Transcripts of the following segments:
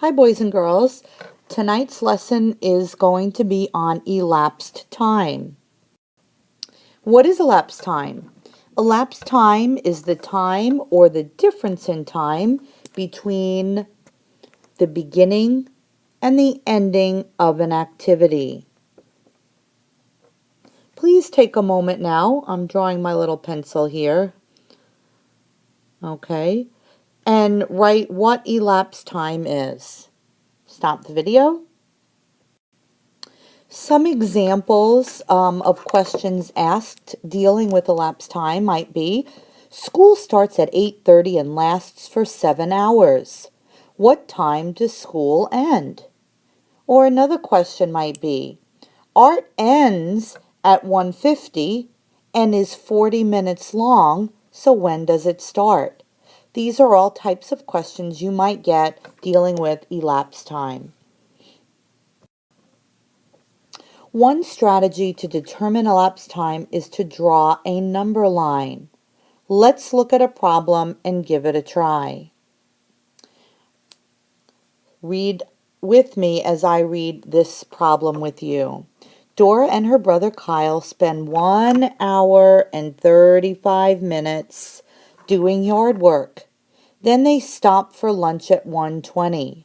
Hi, boys and girls. Tonight's lesson is going to be on elapsed time. What is elapsed time? Elapsed time is the time or the difference in time between the beginning and the ending of an activity. Please take a moment now. I'm drawing my little pencil here. Okay. And write what elapsed time is. Stop the video. Some examples of questions asked dealing with elapsed time might be, school starts at 8:30 and lasts for 7 hours. What time does school end? Or another question might be, art ends at 1:50 and is 40 minutes long, so when does it start? These are all types of questions you might get dealing with elapsed time. One strategy to determine elapsed time is to draw a number line. Let's look at a problem and give it a try. Read with me as I read this problem with you. Dora and her brother Kyle spend 1 hour and 35 minutes doing yard work. Then they stop for lunch at 1:20.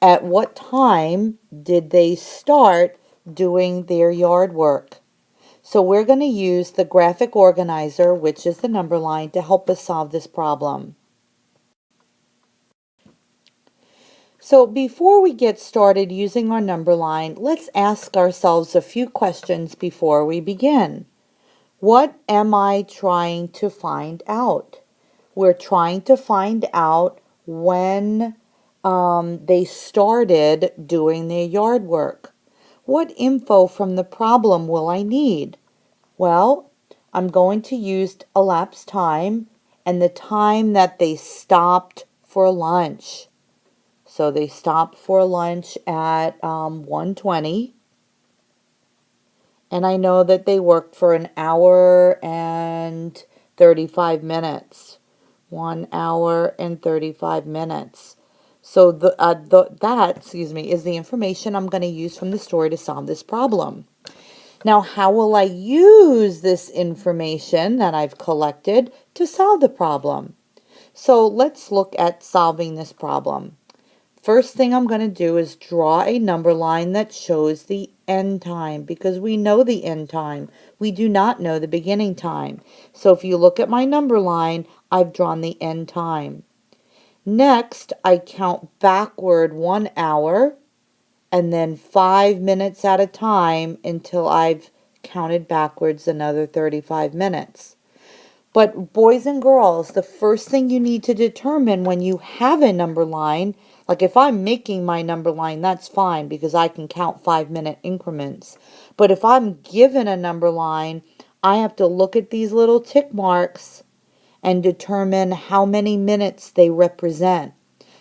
At what time did they start doing their yard work? So we're going to use the graphic organizer, which is the number line, to help us solve this problem. So before we get started using our number line, let's ask ourselves a few questions before we begin. What am I trying to find out? We're trying to find out when they started doing their yard work. What info from the problem will I need? Well, I'm going to use elapsed time and the time that they stopped for lunch. So they stopped for lunch at 1:20. And I know that they worked for an hour and 35 minutes. 1 hour and 35 minutes. So that is the information I'm going to use from the story to solve this problem. Now, how will I use this information that I've collected to solve the problem? So let's look at solving this problem. First thing I'm going to do is draw a number line that shows the end time because we know the end time. We do not know the beginning time. So if you look at my number line, I've drawn the end time. Next, I count backward 1 hour and then 5 minutes at a time until I've counted backwards another 35 minutes. But boys and girls, the first thing you need to determine when you have a number line, like if I'm making my number line, that's fine because I can count 5-minute increments. But if I'm given a number line, I have to look at these little tick marks and determine how many minutes they represent.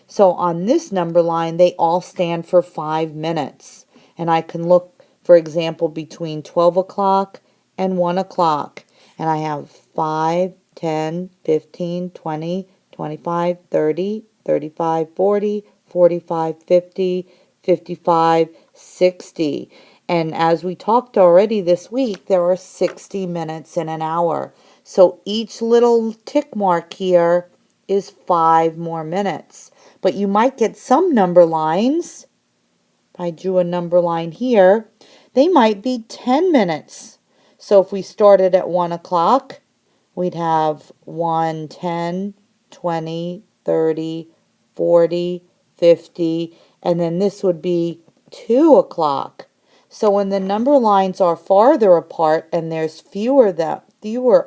So on this number line, they all stand for 5 minutes. And I can look, for example, between 12 o'clock and 1 o'clock. And I have 5, 10, 15, 20, 25, 30, 35, 40, 45, 50, 55, 60. And as we talked already this week, there are 60 minutes in an hour. So each little tick mark here is 5 more minutes. But you might get some number lines. If I drew a number line here, they might be 10 minutes. So if we started at 1 o'clock, we'd have 1, 10, 20, 30, 40, 50, and then this would be 2 o'clock. So when the number lines are farther apart and there's fewer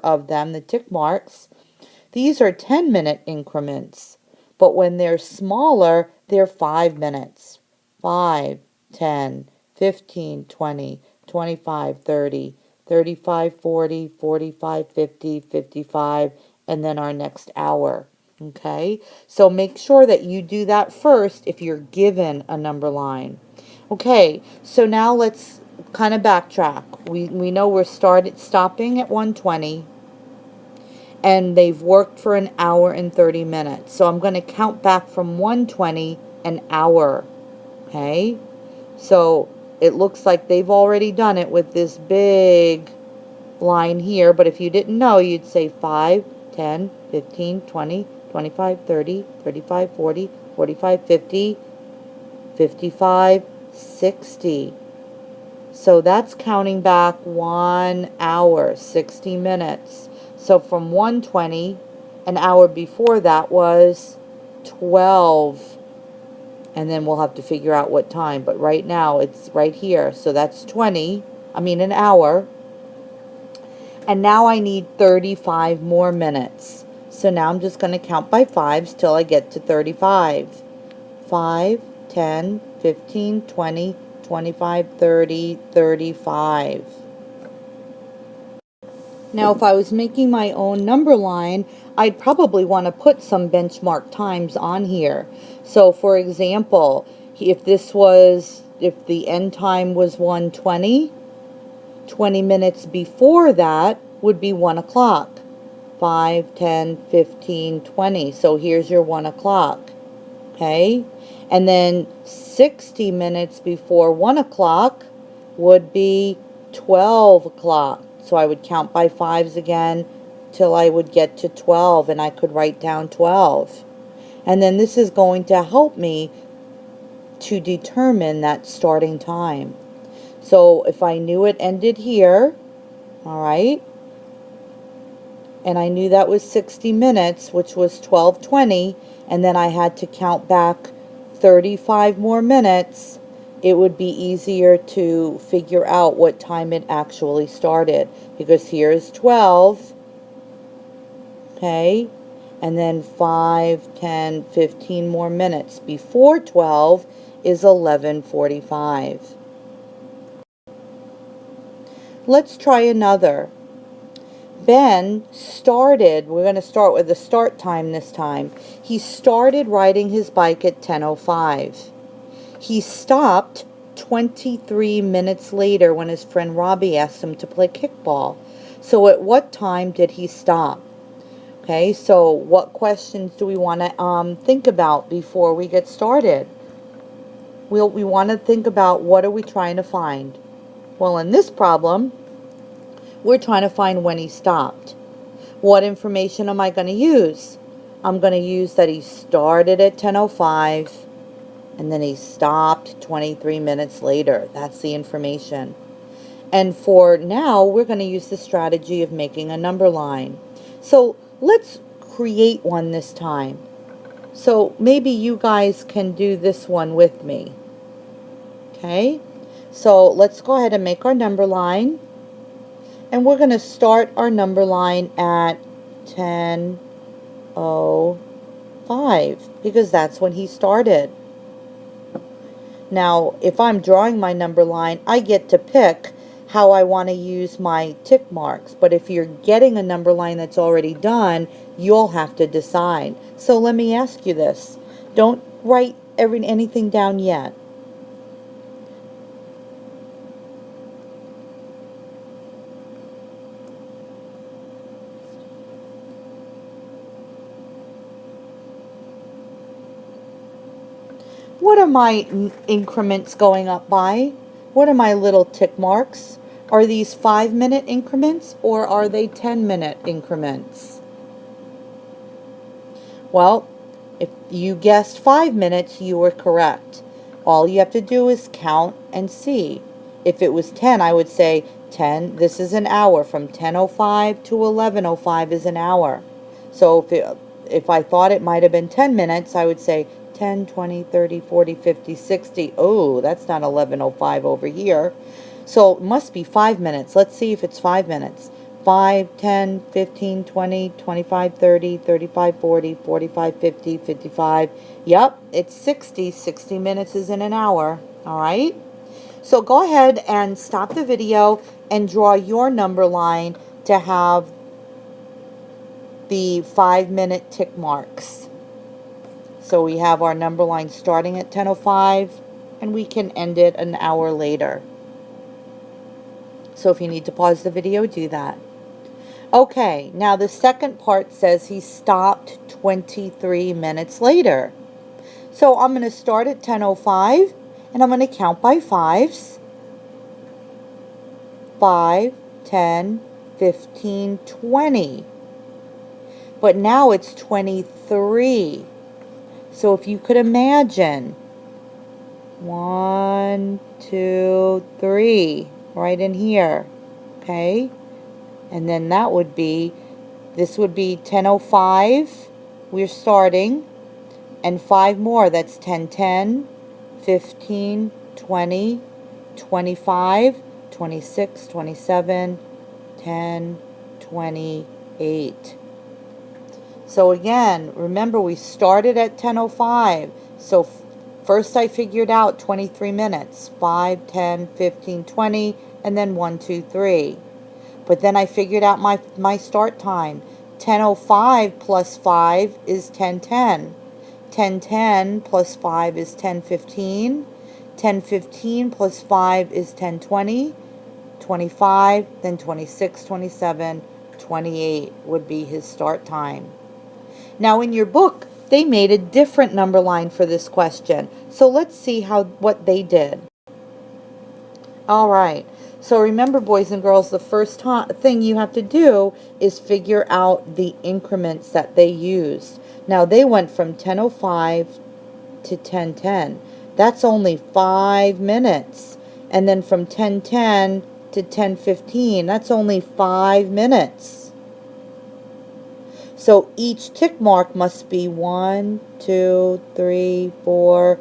of them, the tick marks, these are 10-minute increments. But when they're smaller, they're 5 minutes. 5, 10, 15, 20, 25, 30, 35, 40, 45, 50, 55, and then our next hour. Okay, so make sure that you do that first if you're given a number line. Okay, so now let's kind of backtrack. We know we're stopping at 1:20 and they've worked for an hour and 30 minutes. So I'm going to count back from 1:20 an hour. Okay? So it looks like they've already done it with this big line here, but if you didn't know, you'd say 5, 10, 15, 20, 25, 30, 35, 40, 45, 50, 55, 60. So that's counting back 1 hour, 60 minutes. So from 1:20, an hour before that was 12. And then we'll have to figure out what time. But right now, it's right here. So that's an hour. And now I need 35 more minutes. So now I'm just going to count by fives till I get to 35. 5, 10, 15, 20, 25, 30, 35. Now, if I was making my own number line, I'd probably want to put some benchmark times on here. So, for example, if the end time was 1:20, 20 minutes before that would be 1 o'clock. 5, 10, 15, 20. So here's your 1 o'clock. Okay? And then 60 minutes before 1 o'clock would be 12 o'clock. So I would count by fives again till I would get to 12, and I could write down 12. And then this is going to help me to determine that starting time. So if I knew it ended here, all right, and I knew that was 60 minutes, which was 12:20, and then I had to count back 35 more minutes, it would be easier to figure out what time it actually started. Because here's 12, okay, and then 5, 10, 15 more minutes. Before 12 is 11:45. Let's try another. Ben started, we're going to start with the start time this time. He started riding his bike at 10:05. He stopped 23 minutes later when his friend Robbie asked him to play kickball. So at what time did he stop? Okay, so what questions do we want to think about before we get started? We want to think about, what are we trying to find? Well, in this problem, we're trying to find when he stopped. What information am I going to use? I'm going to use that he started at 10:05 and then he stopped 23 minutes later. That's the information. And for now, we're going to use the strategy of making a number line. So let's create one this time. So maybe you guys can do this one with me. Okay? So let's go ahead and make our number line. And we're going to start our number line at 10:05 because that's when he started. Now, if I'm drawing my number line, I get to pick how I want to use my tick marks. But if you're getting a number line that's already done, you'll have to decide. So let me ask you this. Don't write anything down yet. What are my increments going up by? What are my little tick marks? Are these 5-minute increments or are they 10-minute increments? Well, if you guessed 5 minutes, you were correct. All you have to do is count and see. If it was 10, I would say 10, this is an hour. From 10:05 to 11:05 is an hour. So if I thought it might have been 10 minutes, I would say 10, 20, 30, 40, 50, 60. Oh, that's not 11:05 over here. So it must be 5 minutes. Let's see if it's 5 minutes. 5, 10, 15, 20, 25, 30, 35, 40, 45, 50, 55. Yep, it's 60. 60 minutes is in an hour. All right? So go ahead and stop the video and draw your number line to have the 5-minute tick marks. So we have our number line starting at 10:05 and we can end it an hour later. So if you need to pause the video, do that. Okay, now the second part says he stopped 23 minutes later. So I'm going to start at 10:05 and I'm going to count by fives. 5, 10, 15, 20. But now it's 23. So if you could imagine, 1, 2, 3, right in here, okay? And then that would be, this would be 10:05, we're starting, and 5 more, that's 10, 10, 15, 20, 25, 26, 27, 10, 28. So again, remember we started at 10:05. So first I figured out 23 minutes. 5, 10, 15, 20, and then 1, 2, 3. But then I figured out my start time. 10:05 plus 5 is 10:10. 10:10 plus 5 is 10:15. 10:15 plus 5 is 10:20. 25, then 26, 27, 28 would be his start time. Now in your book, they made a different number line for this question. So let's see what they did. All right. So remember, boys and girls, the first thing you have to do is figure out the increments that they used. Now they went from 10:05 to 10:10. That's only 5 minutes. And then from 10:10 to 10:15, that's only 5 minutes. So each tick mark must be 1, 2, 3, 4,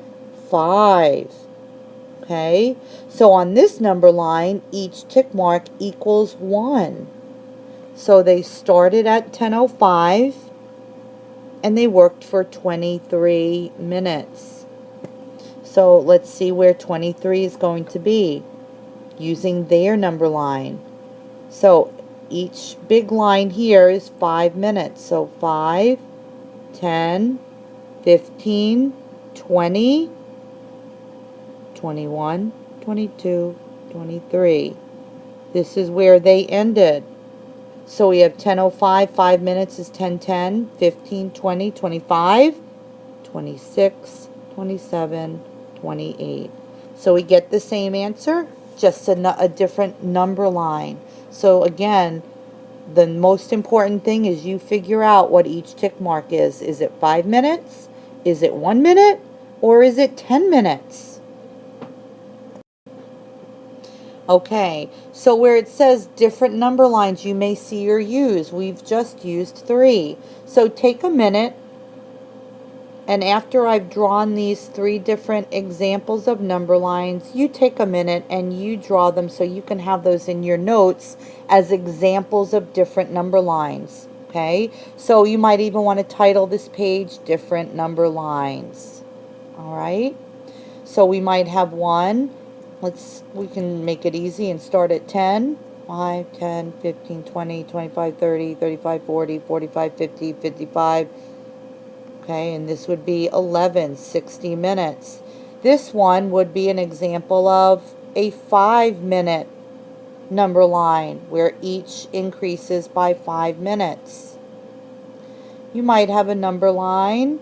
5. Okay, so on this number line, each tick mark equals 1. So they started at 10:05 and they worked for 23 minutes. So let's see where 23 is going to be using their number line. So each big line here is 5 minutes. So 5, 10, 15, 20, 21, 22, 23. This is where they ended. So we have 10:05, 5 minutes is 10:10, 15, 20, 25, 26, 27, 28. So we get the same answer, just a different number line. So again, the most important thing is you figure out what each tick mark is. Is it 5 minutes? Is it 1 minute? Or is it 10 minutes? Okay, so where it says different number lines you may see or use, we've just used 3. So take a minute, and after I've drawn these 3 different examples of number lines, you take a minute and you draw them so you can have those in your notes as examples of different number lines. Okay, so you might even want to title this page different number lines. All right, so we might have one. We can make it easy and start at 10, 5, 10, 15, 20, 25, 30, 35, 40, 45, 50, 55. Okay, and this would be 11, 60 minutes. This one would be an example of a 5-minute number line where each increases by 5 minutes. You might have a number line.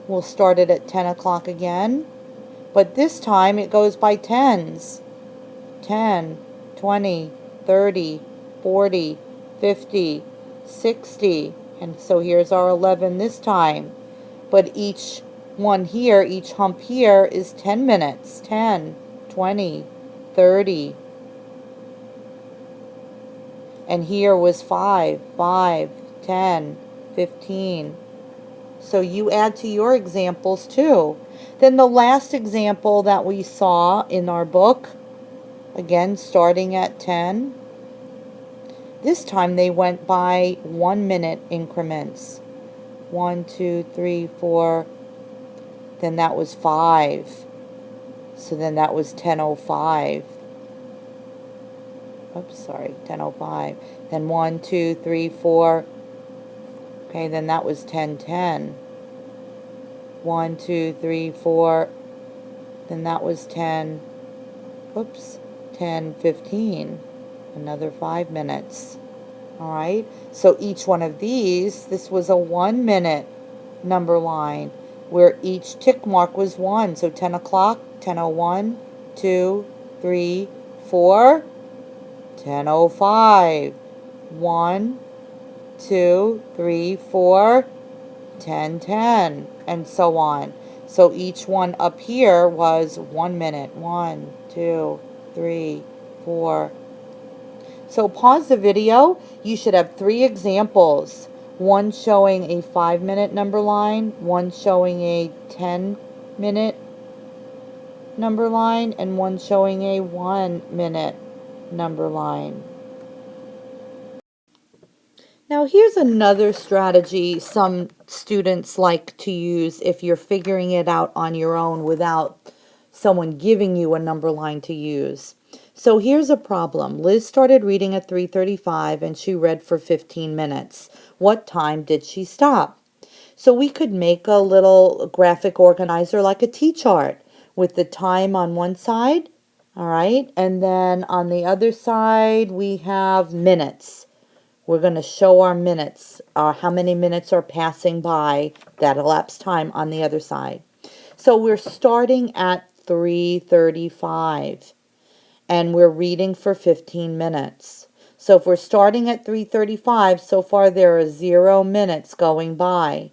We'll start it at 10 o'clock again. But this time it goes by tens. 10, 20, 30, 40, 50, 60. And so here's our 11 this time. But each one here, each hump here is 10 minutes. 10, 20, 30. And here was 5, 5, 10, 15. So you add to your examples too. Then the last example that we saw in our book, again starting at 10, this time they went by 1 minute increments. 1, 2, 3, 4, then that was 5. So then that was 10:05. Oops, sorry, 10:05. Then 1, 2, 3, 4. Okay, then that was 10:10. 1, 2, 3, 4. Then that was 10. Oops, 10:15. Another 5 minutes. All right. So each one of these, this was a 1 minute number line. where each tick mark was 1. So 10 o'clock, 10:01, 2, 3, 4, 10:05, 1, 2, 3, 4, 10:10, and so on. So each one up here was 1 minute. 1, 2, 3, 4. So pause the video. You should have 3 examples. One showing a 5-minute number line, one showing a 10-minute number line, and one showing a 1-minute number line. Now here's another strategy some students like to use if you're figuring it out on your own without someone giving you a number line to use. So here's a problem. Liz started reading at 3:35 and she read for 15 minutes. What time did she stop? So we could make a little graphic organizer like a T-chart with the time on one side, all right? And then on the other side we have minutes. We're going to show our minutes, how many minutes are passing by that elapsed time on the other side. So we're starting at 3:35 and we're reading for 15 minutes. So if we're starting at 3:35, so far there are 0 minutes going by.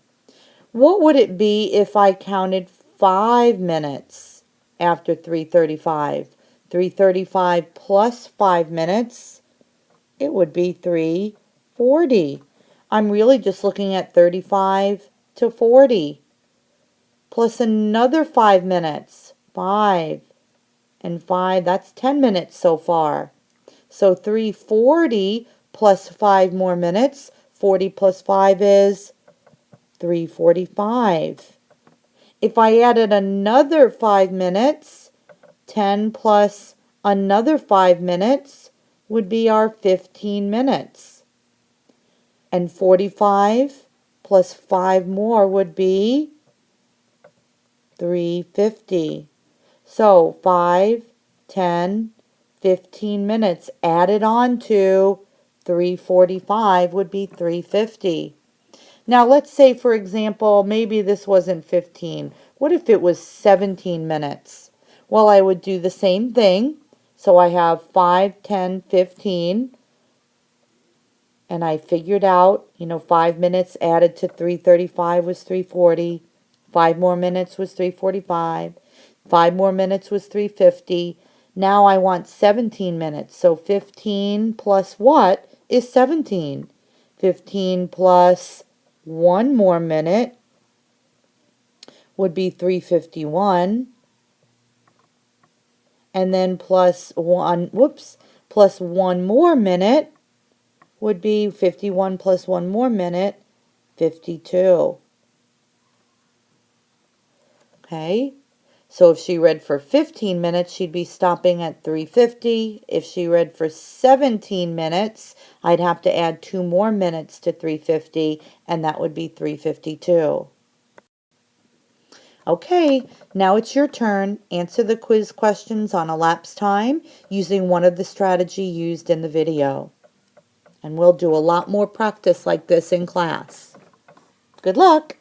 What would it be if I counted 5 minutes after 3:35? 3:35 plus 5 minutes, it would be 3:40. I'm really just looking at 35 to 40. Plus another 5 minutes. 5 and 5, that's 10 minutes so far. So 3:40 plus 5 more minutes. 40 plus 5 is 3:45. If I added another 5 minutes, 10 plus another 5 minutes would be our 15 minutes. And 45 plus 5 more would be 3:50. So 5, 10, 15 minutes added on to 3:45 would be 3:50. Now let's say, for example, maybe this wasn't 15. What if it was 17 minutes? Well, I would do the same thing. So I have 5, 10, 15. And I figured out, 5 minutes added to 3:35 was 3:40. 5 more minutes was 3:45. 5 more minutes was 3:50. Now I want 17 minutes. So 15 plus what is 17? 15 plus 1 more minute would be 3:51. And then plus 1 more minute would be 51 plus 1 more minute, 52. Okay, so if she read for 15 minutes, she'd be stopping at 3:50. If she read for 17 minutes, I'd have to add 2 more minutes to 3:50, and that would be 3:52. Okay, now it's your turn. Answer the quiz questions on elapsed time using one of the strategies used in the video. And we'll do a lot more practice like this in class. Good luck!